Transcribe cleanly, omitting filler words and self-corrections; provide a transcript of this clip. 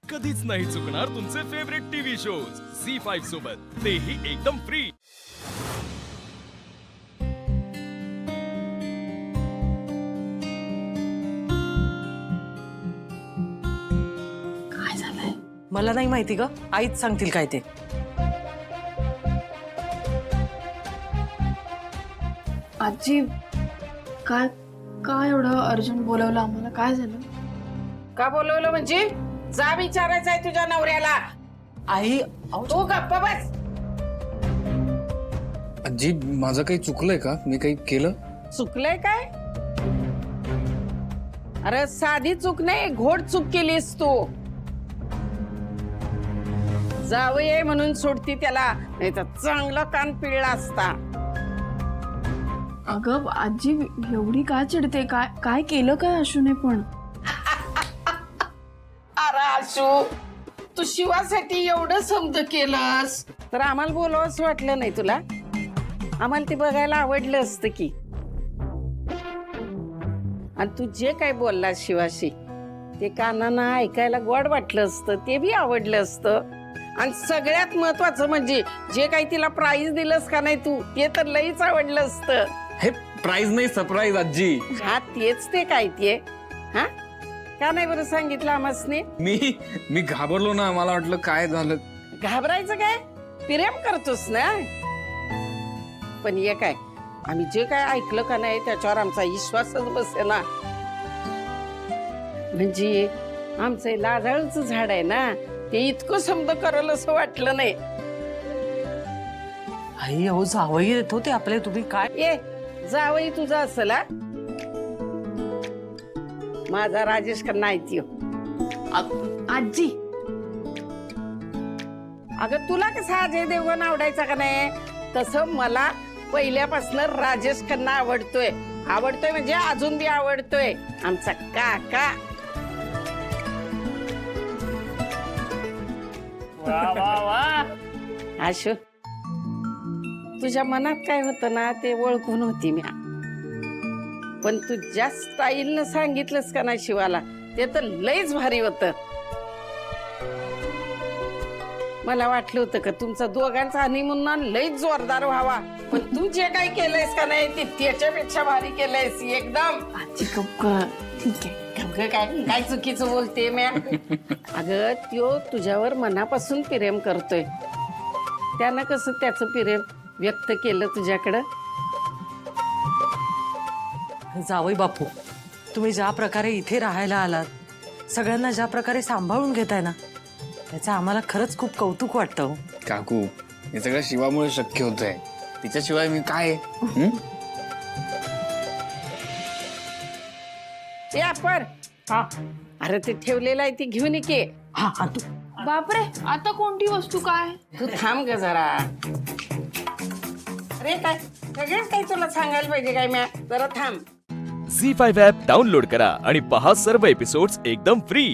कधीच नाही चुकणार तुमचे फेवरेट टीव्ही शोज झी5 सोबत, तेही एकदम फ्री। काय झालंय? मला नाही माहिती ग, आईच सांगतील काय ते। आजी, काय काय एवढं अर्जंट बोलवलं आम्हाला? काय झालं? का बोलवलं म्हणजे? जा विचारायचंय तुझ्या नवऱ्याला। आई तू गप्प बस। आजी, माझं काही चुकलंय का? मी काही केलं? चुकलंय काय? अरे साधी चूक नाही, घोड चूक केलीस तू। जावई म्हणून सोडती त्याला, नाही तर चांगला कान पिळला असता। अगं आजी, एवढी का चिडते? काय काय केलं काय आशूने पण? अरे आशू, तू शिवासाठी एवढं समज केलंस तर आम्हाला बोलावंच वाटलं नाही तुला? आम्हाला ते बघायला आवडलं असतं की। आणि तू जे काय बोलला शिवाशी, ते कानांना ऐकायला गोड वाटलं असतं, ते बी आवडलं असतं। आणि सगळ्यात महत्वाचं म्हणजे जे काही तिला प्राइज दिलंस का नाही तू, ते तर लईच आवडलं असतं। हे प्राइज नाही, सरप्राईज आजी। हा तेच ते काय ते, हा का नाही बरं सांगितलं आम्हासने? मी घाबरलो ना, मला वाटलं काय झालं। घाबरायचं काय? प्रेम करतोस ना। पण हे काय, आम्ही जे काय ऐकलं का नाही त्याच्यावर आमचा विश्वासच बसे ना। म्हणजे आमचं लाजाळूचं झाड आहे ना, ते इतकं समज करल असं वाटलं नाही। आई अहो जावई येत होते आपले, तुम्ही काय? ए जावई तुझा असेल हा? माझा राजेश खन्ना आहे त्यो। आजी, अगं तुला कसा अजय देवगण आवडायचा का नाही, तसं मला पहिल्यापासून राजेश खन्ना आवडतोय। आवडतोय म्हणजे अजून बी आवडतोय, आमचा काका। आशू, तुझ्या मनात काय होतं ना ते ओळखून होती मी। पण तू ज्या स्टाईलनं सांगितलंस का नाही शिवाला, ते तर लईच भारी होतं। मला वाटलं होतं का तुमचा दोघांचा हनीमून लईच जोरदार व्हावा, पण तू जे काही केलंयस का नाही ते त्याच्यापेक्षा भारी केलंयस एकदम। आजी गप्प कर. ठीक आहे. काय काय चुकीचं बोलते म्या? अगं त्यो तुझ्यावर मनापासून प्रेम करतोय, त्यानं कसं त्याचं प्रेम व्यक्त केलं तुझ्याकडं? जावई बापू, तुम्ही ज्या प्रकारे इथे राहायला आलात, सगळ्यांना ज्या प्रकारे सांभाळून घेताय ना, त्याचं आम्हाला खरंच खूप कौतुक वाटतं। काकू, हे सगळं शिवामुळे शक्य होतंय, तिच्याशिवाय मी काय? ते आपण अरे ते ठेवलेलं आहे, ती घेऊन ये की। हा हा तू बापरे, आता कोणती वस्तू काय? तू थांब ग जरा। अरे काय सगळेच काही तुला सांगायला पाहिजे काय म्या? जरा थांब। झी5 ॲप डाउनलोड करा आणि पहा सर्व एपिसोड्स एकदम फ्री।